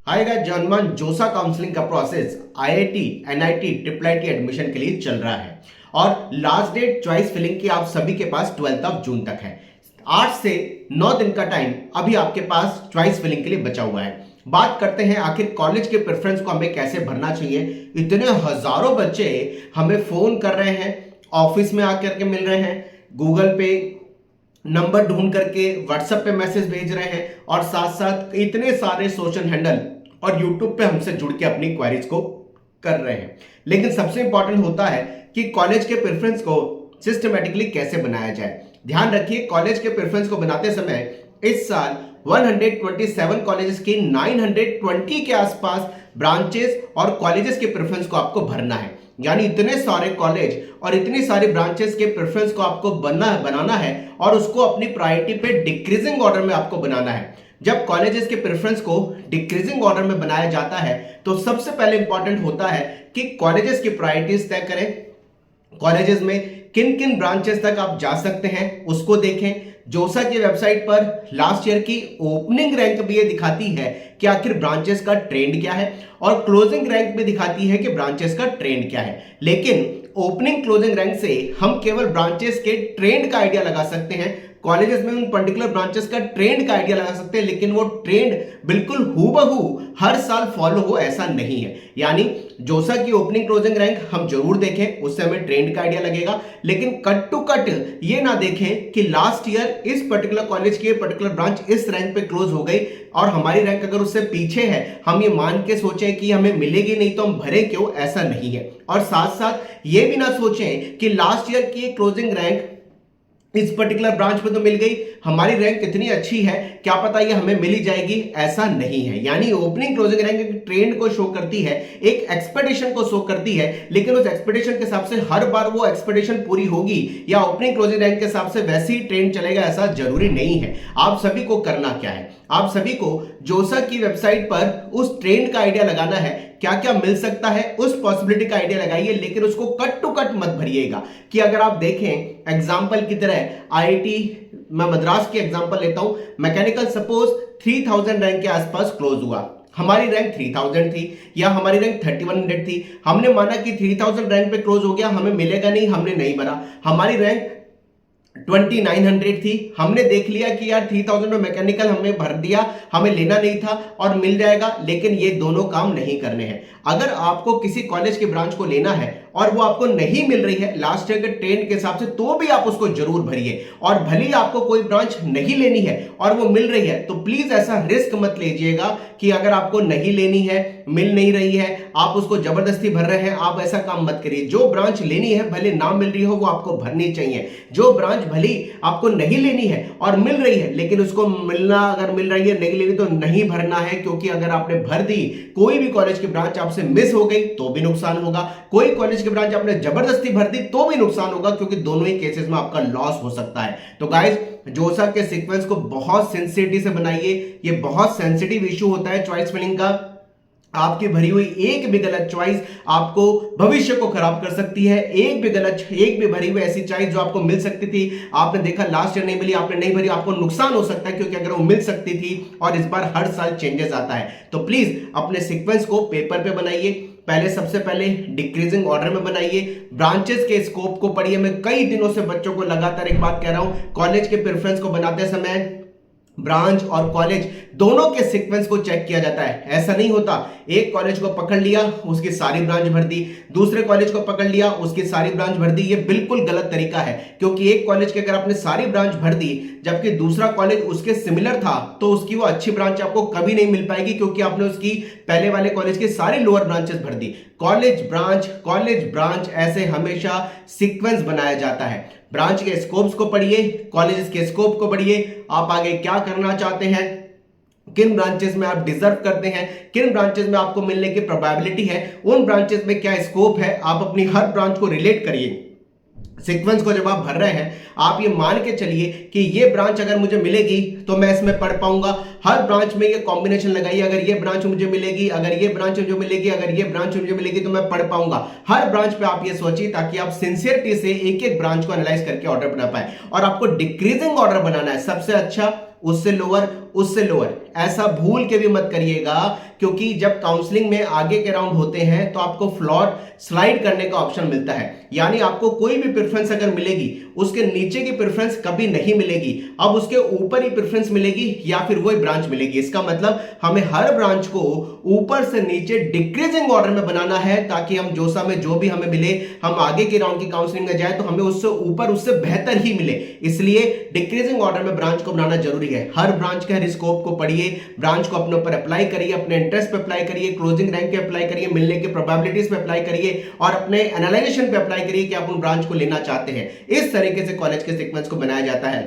Hi guys, जनमान जोसा counselling का process IIT, NIT, triple IT admission के लिए चल रहा है और लास्ट डेट चॉइस फिलिंग की आप सभी के पास 12 जून तक है। 8 से 9 दिन का टाइम अभी आपके पास चॉइस फिलिंग के लिए बचा हुआ है। बात करते हैं आखिर कॉलेज के प्रेफरेंस को हमें कैसे भरना चाहिए। इतने हजारों बच्चे हमें फोन कर रहे हैं, ऑफिस में आकर के मिल रहे हैं, गूगल पे नंबर ढूंढ करके व्हाट्सएप पे मैसेज भेज रहे हैं और साथ साथ इतने सारे सोशल हैंडल और यूट्यूब पे हमसे जुड़ के अपनी क्वेरीज को कर रहे हैं। लेकिन सबसे इंपॉर्टेंट होता है कि कॉलेज के प्रेफरेंस को सिस्टमेटिकली कैसे बनाया जाए। ध्यान रखिए, कॉलेज के प्रेफरेंस को बनाते समय इस साल 127 कॉलेजेस की 920 के आसपास ब्रांचेस और कॉलेजेस के प्रेफरेंस को आपको भरना है। यानी इतने सारे कॉलेज और इतनी सारी ब्रांचेस के प्रेफरेंस को आपको बनाना है और उसको अपनी प्रायोरिटी पे डिक्रीजिंग ऑर्डर में आपको बनाना है। जब कॉलेजेस के प्रेफरेंस को डिक्रीजिंग ऑर्डर में बनाया जाता है तो सबसे पहले इंपॉर्टेंट होता है कि कॉलेजेस की प्रायोरिटीज तय करें। कॉलेजेस में किन किन ब्रांचेस तक आप जा सकते हैं उसको देखें। जोसा की वेबसाइट पर लास्ट ईयर की ओपनिंग रैंक भी ये दिखाती है कि आखिर ब्रांचेस का ट्रेंड क्या है और क्लोजिंग रैंक भी दिखाती है कि ब्रांचेस का ट्रेंड क्या है। लेकिन ओपनिंग क्लोजिंग रैंक से हम केवल ब्रांचेस के ट्रेंड का आइडिया लगा सकते हैं। कॉलेजेस में उन पर्टिकुलर ब्रांचेस का ट्रेंड का आइडिया लगा सकते हैं, लेकिन वो ट्रेंड बिल्कुल हूबहू हर साल फॉलो हो ऐसा नहीं है। यानी जोसा की ओपनिंग क्लोजिंग रैंक हम जरूर देखें, उससे हमें ट्रेंड का आइडिया लगेगा, लेकिन कट टू कट ये ना देखें कि लास्ट ईयर इस पर्टिकुलर कॉलेज की पर्टिकुलर ब्रांच इस रैंक पे क्लोज हो गई और हमारी रैंक अगर उससे पीछे है हम ये मान के सोचें कि हमें मिलेगी नहीं तो हम भरे क्यों, ऐसा नहीं है। और साथ साथ ये भी ना सोचें कि लास्ट ईयर की क्लोजिंग रैंक इस पर्टिकुलर ब्रांच पे तो मिल गई, हमारी रैंक इतनी अच्छी है क्या पता ये हमें मिल ही जाएगी, ऐसा नहीं है। यानी ओपनिंग क्लोजिंग रैंक एक ट्रेंड को शो करती है, एक एक्सपेक्टेशन को शो करती है, लेकिन उस एक्सपेक्टेशन के हिसाब से हर बार वो एक्सपेक्टेशन पूरी होगी या ओपनिंग क्लोजिंग रैंक के हिसाब से वैसे ही ट्रेंड चलेगा, ऐसा जरूरी नहीं है। आप सभी को करना क्या है, आप सभी को जोसा की वेबसाइट पर उस ट्रेंड का आइडिया लगाना है, क्या क्या मिल सकता है उस पॉसिबिलिटी का आइडिया लगाइए, लेकिन उसको कट टू कट मत भरिएगा। कि अगर आप देखें एग्जांपल की तरह आईआईटी, मैं मद्रास की एग्जांपल लेता हूं, मैकेनिकल सपोज 3000 रैंक के आसपास क्लोज हुआ, हमारी रैंक 3000 थी या हमारी रैंक 3100 थी। हमने माना कि 3000 रैंक पे क्लोज हो गया, हमें मिलेगा नहीं, हमने नहीं भरा। हमारी रैंक 2900 थी, हमने देख लिया कि यार 3000 में मैकेनिकल हमने भर दिया, हमें लेना नहीं था और मिल जाएगा। लेकिन ये दोनों काम नहीं करने हैं। अगर आपको किसी कॉलेज की ब्रांच को लेना है और वो आपको नहीं मिल रही है लास्ट ईयर के ट्रेंड के हिसाब से, तो भी आप उसको जरूर भरिए। और भले ही आपको कोई ब्रांच नहीं लेनी है और वो मिल रही है तो प्लीज ऐसा रिस्क मत लीजिएगा कि अगर आपको नहीं लेनी है, मिल नहीं रही है, आप उसको जबरदस्ती भर रहे हैं। आप ऐसा काम मत करिए। जो ब्रांच लेनी है भले ना मिल रही हो वो आपको भरनी चाहिए। जो ब्रांच भले आपको नहीं लेनी है और मिल रही है लेकिन उसको मिलना, अगर मिल रही है नहीं लेनी तो नहीं भरना है, क्योंकि अगर आपने भर दी, कोई भी कॉलेज की ब्रांच आपसे मिस हो गई तो भी नुकसान होगा, कोई कॉलेज की ब्रांच आपने जबरदस्ती भर दी तो भी नुकसान होगा, क्योंकि दोनों ही केसेस में आपका लॉस हो सकता है। तो गाइस, जोसा के सीक्वेंस को बहुत सेंसिटिविटी से बनाइए। ये बहुत सेंसिटिव इशू होता है चॉइस फिलिंग का। आपकी भरी हुई एक भी गलत चॉइस आपको भविष्य को खराब कर सकती है। एक भी भरी हुई ऐसी चॉइस जो आपको मिल सकती थी, आपने देखा लास्ट ईयर नहीं मिली, आपने नहीं भरी, आपको नुकसान हो सकता है, क्योंकि अगर वो मिल सकती थी और इस बार हर साल चेंजेस आता है। तो प्लीज अपने सीक्वेंस को पेपर पे बनाइए। पहले सबसे पहले डिक्रीजिंग ऑर्डर में बनाइए, ब्रांचेस के स्कोप को पढ़िए। मैं कई दिनों से बच्चों को लगातार एक बात कह रहा हूं, कॉलेज के प्रेफरेंस को बनाते समय ब्रांच और कॉलेज दोनों के सीक्वेंस को चेक किया जाता है। ऐसा नहीं होता एक कॉलेज को पकड़ लिया उसकी सारी ब्रांच भर दी, दूसरे कॉलेज को पकड़ लिया उसकी सारी ब्रांच भर दी। ये बिल्कुल गलत तरीका है, क्योंकि एक कॉलेज के अगर आपने सारी ब्रांच भर दी जबकि दूसरा कॉलेज उसके सिमिलर था तो उसकी वो अच्छी ब्रांच आपको कभी नहीं मिल पाएगी, क्योंकि आपने उसकी पहले वाले कॉलेज की सारी लोअर ब्रांचेस भर दी। कॉलेज ब्रांच ऐसे हमेशा सीक्वेंस बनाया जाता है। ब्रांच के स्कोप्स को पढ़िए, कॉलेजेस के स्कोप को पढ़िए, आप आगे क्या करना चाहते हैं, किन ब्रांचेस में आप डिजर्व करते हैं, किन ब्रांचेस में आपको मिलने की प्रोबेबिलिटी है, उन ब्रांचेस में क्या स्कोप है, आप अपनी हर ब्रांच को रिलेट करिए। सीक्वेंस को जब आप भर रहे हैं आप ये मान के चलिए कि ये ब्रांच अगर मुझे मिलेगी तो मैं इसमें पढ़ पाऊंगा। हर ब्रांच में ये कॉम्बिनेशन लगाइए, अगर ये ब्रांच मुझे मिलेगी, अगर ये ब्रांच मुझे मिलेगी, अगर ये ब्रांच मुझे मिलेगी तो मैं पढ़ पाऊंगा। हर ब्रांच पे आप ये सोचिए ताकि आप सिंसियरिटी से एक एक ब्रांच को एनालाइज करके ऑर्डर बना पाए। और आपको डिक्रीजिंग ऑर्डर बनाना है, सबसे अच्छा, उससे लोअर, उससे लोअर, ऐसा भूल के भी मत करिएगा, क्योंकि जब काउंसलिंग में आगे के राउंड होते हैं तो आपको फ्लोर स्लाइड करने का ऑप्शन मिलता है, यानी आपको कोई भी प्रेफरेंस अगर मिलेगी उसके नीचे की प्रेफरेंस कभी नहीं मिलेगी, अब उसके ऊपर ही प्रेफरेंस मिलेगी या फिर वही ब्रांच मिलेगी। इसका मतलब हमें हर ब्रांच को ऊपर से नीचे डिक्रीजिंग ऑर्डर में बनाना है, ताकि हम जोसा में जो भी हमें मिले, हम आगे के राउंड की काउंसलिंग में जाए तो हमें उससे ऊपर उससे बेहतर ही मिले। इसलिए डिक्रीजिंग ऑर्डर में ब्रांच को बनाना जरूरी है। हर ब्रांच के हर स्कोप को पढ़िए, ब्रांच को अपने ऊपर अप्लाई करिए, अपने इंटरेस्ट पे अप्लाई करिए, क्लोजिंग रैंक पे अप्लाई करिए, मिलने के प्रोबेबिलिटीज पे अप्लाई करिए और अपने एनालाइजेशन पे अप्लाई करिए कि आप उन ब्रांच को लेना चाहते हैं। इस तरीके से कॉलेज के सीक्वेंस को बनाया जाता है।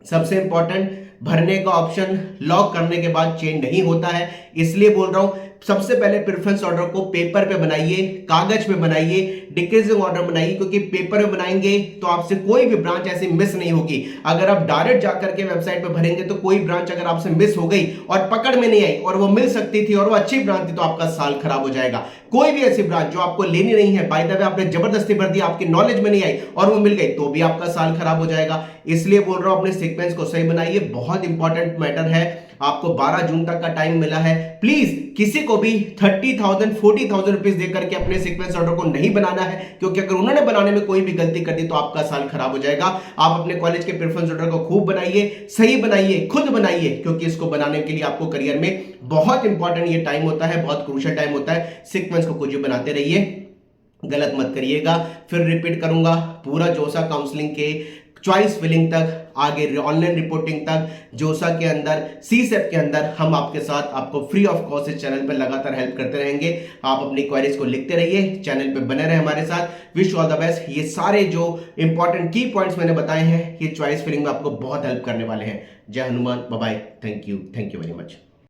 सबसे इंपॉर्टेंट, भरने का ऑप्शन लॉक करने के बाद चेंज नहीं होता है, इसलिए बोल रहा हूं सबसे पहले प्रेफरेंस ऑर्डर को पेपर पे बनाइए, कागज पे बनाइए, डिक्रीजिंग ऑर्डर बनाइए, क्योंकि पेपर पे बनाएंगे तो आपसे कोई भी ब्रांच ऐसी मिस नहीं होगी। अगर आप डायरेक्ट जाकर के वेबसाइट पे भरेंगे तो कोई ब्रांच अगर आपसे मिस हो गई और पकड़ में नहीं आई और वो मिल सकती थी और वो अच्छी ब्रांच थी तो आपका साल खराब हो जाएगा। कोई भी ऐसी ब्रांच जो आपको लेनी नहीं है, बाय द वे आपने जबरदस्ती भर दी, आपकी नॉलेज में नहीं आई और वो मिल गई तो भी आपका साल खराब हो जाएगा। इसलिए बोल रहा हूं अपने सीक्वेंस को सही बनाइए, बहुत इंपॉर्टेंट मैटर है। आपको 12 जून तक का टाइम मिला है, प्लीज किसी को भी 30,000 40,000 रुपीज देकर के अपने सीक्वेंस ऑर्डर को नहीं बनाना है, क्योंकि अगर उन्होंने बनाने में कोई भी गलती कर दी तो आपका साल खराब हो जाएगा। आप अपने कॉलेज के प्रेफरेंस ऑर्डर को खूब बनाइए, सही बनाइए, खुद बनाइए, क्योंकि इसको बनाने के लिए आपको करियर में बहुत इंपॉर्टेंट ये टाइम होता है, बहुत क्रूशियल टाइम होता है। सीक्वेंस को कुछ भी बनाते रहिए, गलत मत करिएगा। फिर रिपीट करूंगा, पूरा जोसा काउंसलिंग के चॉइस फिलिंग तक, आगे ऑनलाइन रिपोर्टिंग तक, जोसा के अंदर, सीसेप के अंदर हम आपके साथ आपको फ्री ऑफ कॉस्ट इस चैनल पर लगातार हेल्प करते रहेंगे। आप अपनी क्वेरीज को लिखते रहिए, चैनल पे बने रहे हमारे साथ। Wish all the best. ये सारे जो इंपॉर्टेंट की पॉइंट्स मैंने बताए हैं ये चॉइस फिलिंग में आपको बहुत हेल्प करने वाले हैं। जय Hanuman, bye bye, thank you very much.